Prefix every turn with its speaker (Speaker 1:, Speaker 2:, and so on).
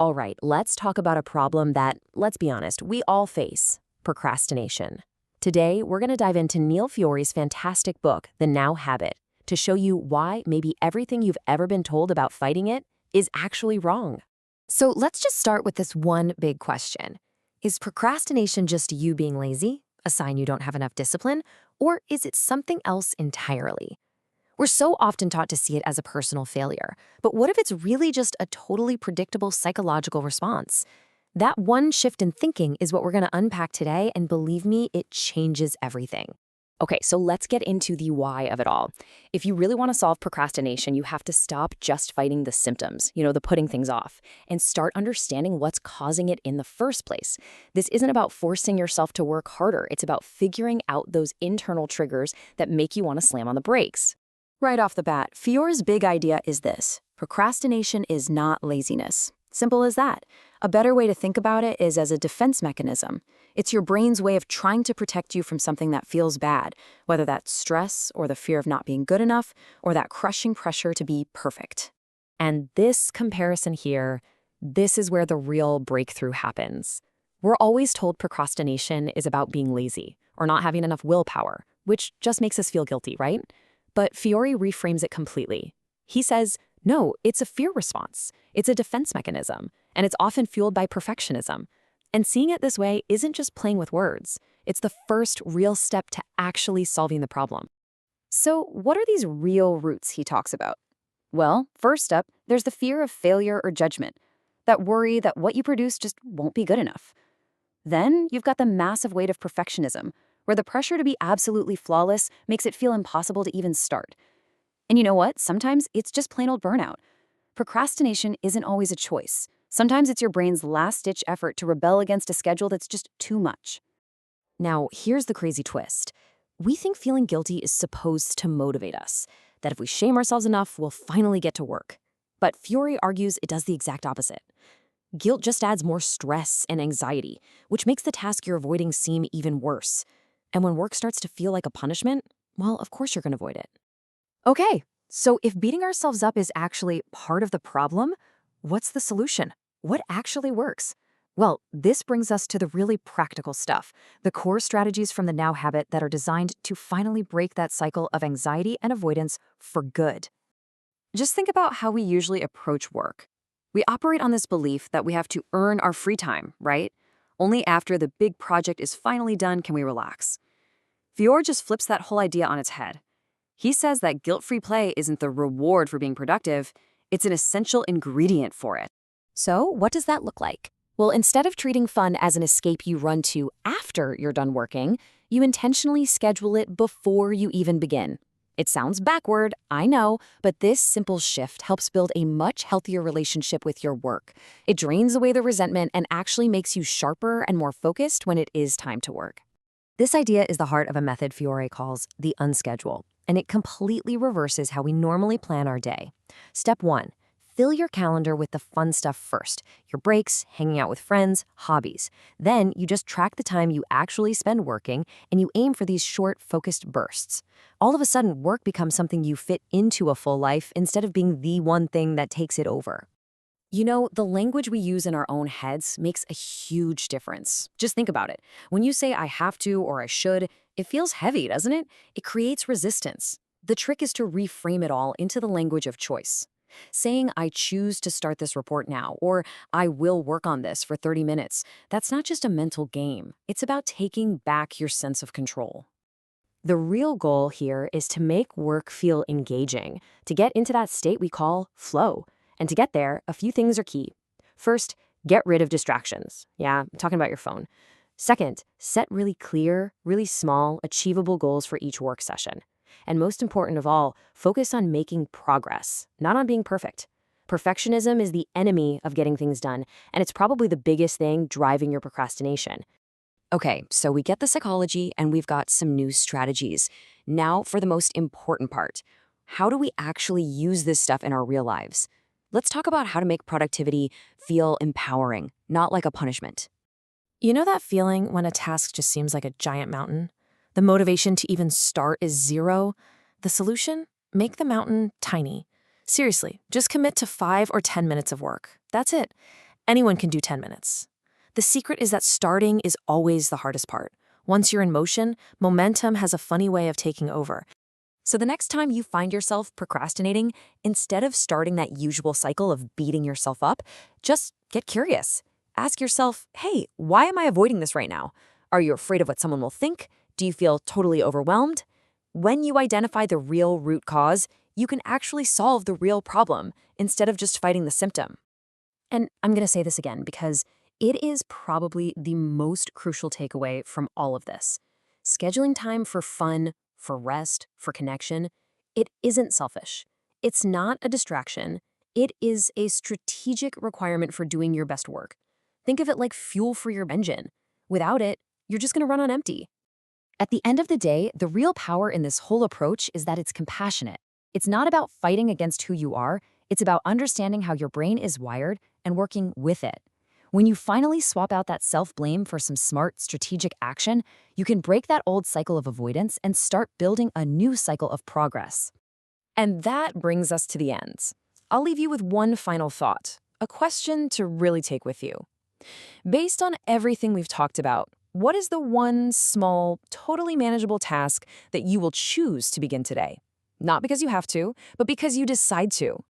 Speaker 1: All right, let's talk about a problem that, let's be honest, we all face: procrastination. Today, we're going to dive into Neil Fiore's fantastic book, The Now Habit, to show you why maybe everything you've ever been told about fighting it is actually wrong. So let's just start with this one big question. Is procrastination just you being lazy, a sign you don't have enough discipline, or is it something else entirely? We're so often taught to see it as a personal failure, but what if it's really just a totally predictable psychological response? That one shift in thinking is what we're going to unpack today, and believe me, it changes everything. Okay, so let's get into the why of it all. If you really want to solve procrastination, you have to stop just fighting the symptoms, the putting things off, and start understanding what's causing it in the first place. This isn't about forcing yourself to work harder. It's about figuring out those internal triggers that make you want to slam on the brakes. Right off the bat, Fiore's big idea is this: procrastination is not laziness. Simple as that. A better way to think about it is as a defense mechanism. It's your brain's way of trying to protect you from something that feels bad, whether that's stress or the fear of not being good enough or that crushing pressure to be perfect. And this comparison here, this is where the real breakthrough happens. We're always told procrastination is about being lazy or not having enough willpower, which just makes us feel guilty, right? But Fiore reframes it completely. He says, no, it's a fear response. It's a defense mechanism, and it's often fueled by perfectionism. And seeing it this way isn't just playing with words. It's the first real step to actually solving the problem. So what are these real roots he talks about? Well, first up, there's the fear of failure or judgment, that worry that what you produce just won't be good enough. Then you've got the massive weight of perfectionism, where the pressure to be absolutely flawless makes it feel impossible to even start. And you know what? Sometimes it's just plain old burnout. Procrastination isn't always a choice. Sometimes it's your brain's last-ditch effort to rebel against a schedule that's just too much. Now, here's the crazy twist. We think feeling guilty is supposed to motivate us, that if we shame ourselves enough, we'll finally get to work. But Fiore argues it does the exact opposite. Guilt just adds more stress and anxiety, which makes the task you're avoiding seem even worse. And when work starts to feel like a punishment, well, of course you're going to avoid it. Okay, so if beating ourselves up is actually part of the problem, what's the solution? What actually works? Well, this brings us to the really practical stuff, the core strategies from the Now Habit that are designed to finally break that cycle of anxiety and avoidance for good. Just think about how we usually approach work. We operate on this belief that we have to earn our free time, right? Only after the big project is finally done can we relax. Fiore just flips that whole idea on its head. He says that guilt-free play isn't the reward for being productive, it's an essential ingredient for it. So, what does that look like? Well, instead of treating fun as an escape you run to after you're done working, you intentionally schedule it before you even begin. It sounds backward, I know, but this simple shift helps build a much healthier relationship with your work. It drains away the resentment and actually makes you sharper and more focused when it is time to work. This idea is the heart of a method Fiore calls the Unschedule, and it completely reverses how we normally plan our day. Step 1. Fill your calendar with the fun stuff first: your breaks, hanging out with friends, hobbies. Then you just track the time you actually spend working, and you aim for these short, focused bursts. All of a sudden, work becomes something you fit into a full life instead of being the one thing that takes it over. The language we use in our own heads makes a huge difference. Just think about it. When you say I have to or I should, it feels heavy, doesn't it? It creates resistance. The trick is to reframe it all into the language of choice. Saying I choose to start this report now, or I will work on this for 30 minutes, that's not just a mental game. It's about taking back your sense of control. The real goal here is to make work feel engaging, to get into that state we call flow. And to get there, a few things are key. First, get rid of distractions. Yeah, I'm talking about your phone. Second, set really clear, really small, achievable goals for each work session. And most important of all, focus on making progress, not on being perfect. Perfectionism is the enemy of getting things done, and it's probably the biggest thing driving your procrastination. Okay, so we get the psychology and we've got some new strategies. Now for the most important part. How do we actually use this stuff in our real lives? Let's talk about how to make productivity feel empowering, not like a punishment. You know that feeling when a task just seems like a giant mountain? The motivation to even start is zero? The solution? Make the mountain tiny. Seriously, just commit to 5 or 10 minutes of work. That's it. Anyone can do 10 minutes. The secret is that starting is always the hardest part. Once you're in motion, momentum has a funny way of taking over. So the next time you find yourself procrastinating, instead of starting that usual cycle of beating yourself up, just get curious. Ask yourself, hey, why am I avoiding this right now? Are you afraid of what someone will think? Do you feel totally overwhelmed? When you identify the real root cause, you can actually solve the real problem instead of just fighting the symptom. And I'm going to say this again because it is probably the most crucial takeaway from all of this. Scheduling time for fun, for rest, for connection, it isn't selfish. It's not a distraction. It is a strategic requirement for doing your best work. Think of it like fuel for your engine. Without it, you're just going to run on empty. At the end of the day, the real power in this whole approach is that it's compassionate. It's not about fighting against who you are. It's about understanding how your brain is wired and working with it. When you finally swap out that self-blame for some smart, strategic action, you can break that old cycle of avoidance and start building a new cycle of progress. And that brings us to the end. I'll leave you with one final thought, a question to really take with you. Based on everything we've talked about, what is the one small, totally manageable task that you will choose to begin today? Not because you have to, but because you decide to.